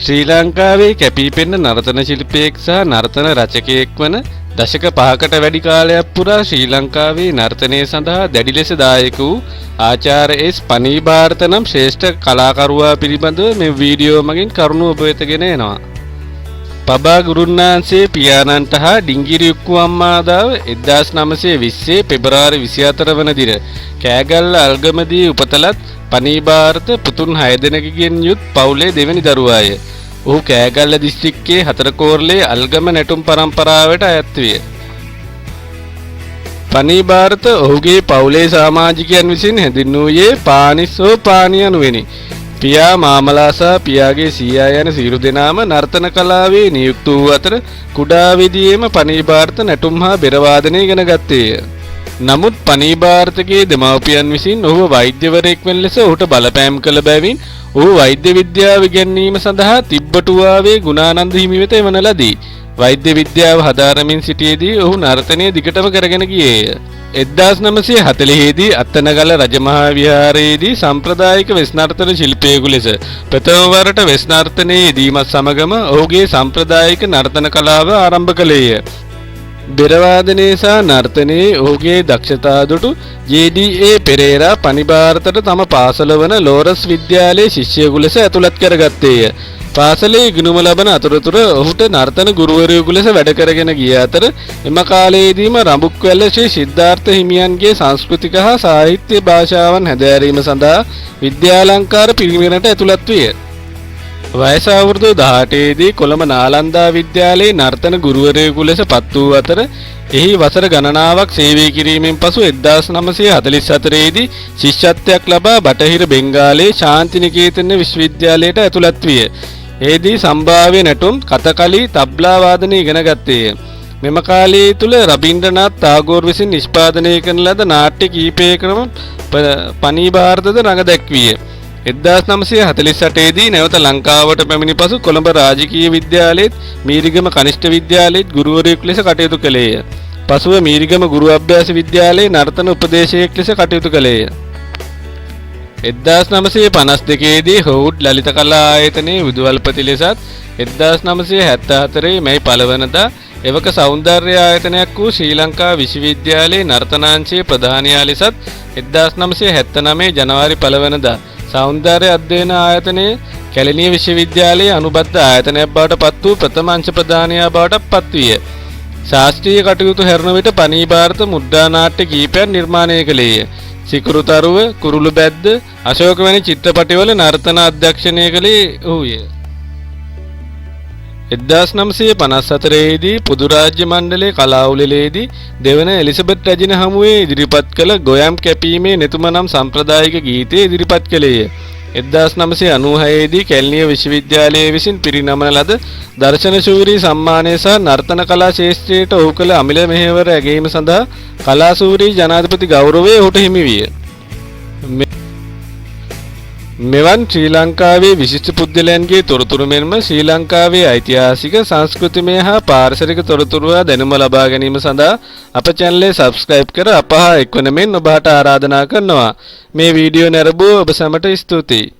ශ්‍රී ලංකාවේ කැපීපෙනෙන නර්තන ශිල්පියෙක් සහ නර්තන රචකයෙක් වන දශක 5කට වැඩි කාලයක් පුරා ශ්‍රී ලංකාවේ නර්තනය සඳහා දැඩි ලෙස දායක වූ ආචාර්ය එස් පනීභාරත නම් ශ්‍රේෂ්ඨ කලාකරුවා පිළිබඳව මේ වීඩියෝ මගින් කරුණු ඔබ වෙත ගෙන එනවා. පබා ගුරුන්නාන්සේ පියාණන්ට හා ඩිංගිරි උක්කු අම්මාදාව 1920 පෙබරවාරි 24 වන දින කෑගල්ල අල්ගමදී උපතලත් පනීභාරත පුතුන් 6 දෙනෙකුගෙන් යුත් පවුලේ දෙවැනි දරුවාය. ඔහු කෑගල්ල දිස්ත්‍රික්කයේ හතරකෝරළේ අල්ගම නැටුම් පරම්පරාවට අයත් විය. පනීභාරත ඔහුගේ පවුලේ සමාජිකයන් විසින් හැඳින්වූයේ පානිස්සෝ පානි යනුවෙනි. පියා මාමලා සහ පියාගේ සීයා යන සියලු දෙනාම නර්තන කලාවේ නියුක්ත වූ අතර කුඩා විදියේම පනීභාරත නැටුම් හා බෙර වාදනය ඉගෙන ගත්තේය. නමුත් පනීභාරතගේ දෙමව්පියන් විසින් ඔහුව වෛද්‍යවරයෙක් වෙන ලෙස ඔහුට බලපෑම් කළ බැවින් ඔහු වෛද්‍ය විද්‍යාව ඉගෙනීම සඳහා තිබ්බටුවාවේ ගුණානන්ද හිමි වෙත එවන ලදී. වෛද්‍ය විද්‍යාව හදාරමින් සිටියේදී ඔහු නර්තනය දිගටම කරගෙන ගියේය. 1940 දී අත්තනගල රජමහා විහාරයේදී සම්ප්‍රදායික වෙස් නර්තන ශිල්පියෙකු ලෙස ප්‍රථම වරට වෙස් නර්තනයේ යෙදීමත් සමගම ඔහුගේ සම්ප්‍රදායික නර්තන කලාව ආරම්භ කළේය. බෙර වාදනයේ සහ නර්තනයේ ඔහුගේ දක්ෂතා දුටු ජේ.ඩී.ඒ. පෙරේරා පනීභාරතට තම පාසල වන ලෝරස් විද්‍යාලයේ ශිෂ්‍යයෙකු ලෙස ඇතුළත් කරගත්තේය. පාසලේ ඉගෙනුම ලබන අතරතුර ඔහුට නර්තන ගුරුවරයෙකු ලෙස වැඩ කරගෙන ගිය අතර එම කාලයේදීම රඹුක්වැල්ල ශ්‍රී සිද්ධාර්ථ හිමියන්ගේ සංස්කෘතික හා සාහිත්‍ය භාෂාවන් හැදෑරීම සඳහා විද්‍යාලංකාර පිරිවෙනට ඇතුළත් විය. වයස අවුරුදු 18 දී කොළඹ නාලන්දා විද්‍යාලයේ නර්තන ගුරුවරයෙකු ලෙස පත් වූ අතර එහි වසර ගණනාවක් සේවය කිරීමෙන් පසු 1944 දී ශිෂ්‍යත්වයක් ලබා බටහිර බෙන්ගාලයේ ශාන්තිනිකේතන විශ්වවිද්‍යාලයට ඇතුළත් විය. එෙහිදී සම්භාව්‍ය නැටුම්, කතකලි, තබ්ලා වාදනය ඉගෙන ගත්තේය. මෙම කාලයේ තුල රබින්ද්‍රනාත් tagore විසින් නිෂ්පාදනය කරන ලද නාට්‍ය කිහිපයකම පනීභාරතද රඟ දැක්විය. 1948 දී නැවත ලංකාවට පැමිණි පසු කොළඹ රාජකීය විද්‍යාලයේත් මීරිගම කනිෂ්ඨ විද්‍යාලයේත් ගුරුවරයෙකු ලෙස කටයුතු කළේය. පසුව මීරිගම ගුරු අභ්‍යාස විද්‍යාලයේ නර්තන උපදේශකයෙක් ලෙස කටයුතු කළේය. 1952 දී හවුඩ් ලලිත කලා ආයතනයේ විදුහල්පති ලෙසත් 1974 මැයි 1 වෙනිදා එවක සෞන්දර්ය ආයතනයක් වූ ශ්‍රී ලංකා විශ්වවිද්‍යාලයේ නර්තනාංශයේ ප්‍රධානියා ලෙසත් 1979 ජනවාරි 1 වෙනිදා සෞන්දර්ය අධ්‍යයන ආයතනයේ කැලණිය විශ්වවිද්‍යාලයේ අනුබද්ධ ආයතනයක් බවට පත් වූ ප්‍රථම අංශ ප්‍රධානියා බවට පත් විය. ශාස්ත්‍රීය කටයුතු හැරෙන විට පනීභාරත මුද්‍රා නාට්‍ය කිහිපයක් නිර්මාණය කළේය. සිකුරු තරුව, කුරුළු බැද්ද, අශෝක වැනි චිත්‍රපටිවල නර්තන අධ්‍යක්ෂණය කළේ ඔහුය. 1954 දී පොදු රාජ්‍ය මණ්ඩලයේ කලා උළෙලේදී දෙවන එලිසබෙත් රැජින හමුවේ ඉදිරිපත් කළ ගොයම් කැපීමේ නෙතුම නම් සම්ප්‍රදායික ගීතය ඉදිරිපත් කළේය. 1996 දී කැලණිය විශ්වවිද්‍යාලයේ විසින් පිරිනමන ලද දර්ශන ශූරී සම්මානය සහ නර්තන කලා ශාස්ත්‍රයට ඔහු කළ අමිල මෙහෙවර ඇගීම සඳහා කලා ශූරී ජනාධිපති ගෞරවය ඔහුට හිමි විය. මෙවන් ශ්‍රී ලංකාවේ විශිෂ්ට පුද්ගලයන්ගේ තොරතුරු මෙන්ම ශ්‍රී ලංකාවේ ඓතිහාසික, සංස්කෘතිමය හා පාරිසරික තොරතුරු දැනුම ලබා ගැනීම සඳහා අප channel subscribe කර අප හා එක්වන මෙන් ඔබට ආරාධනා කරනවා. මේ වීඩියෝ නැරඹුව ඔබ සැමට ස්තුතියි.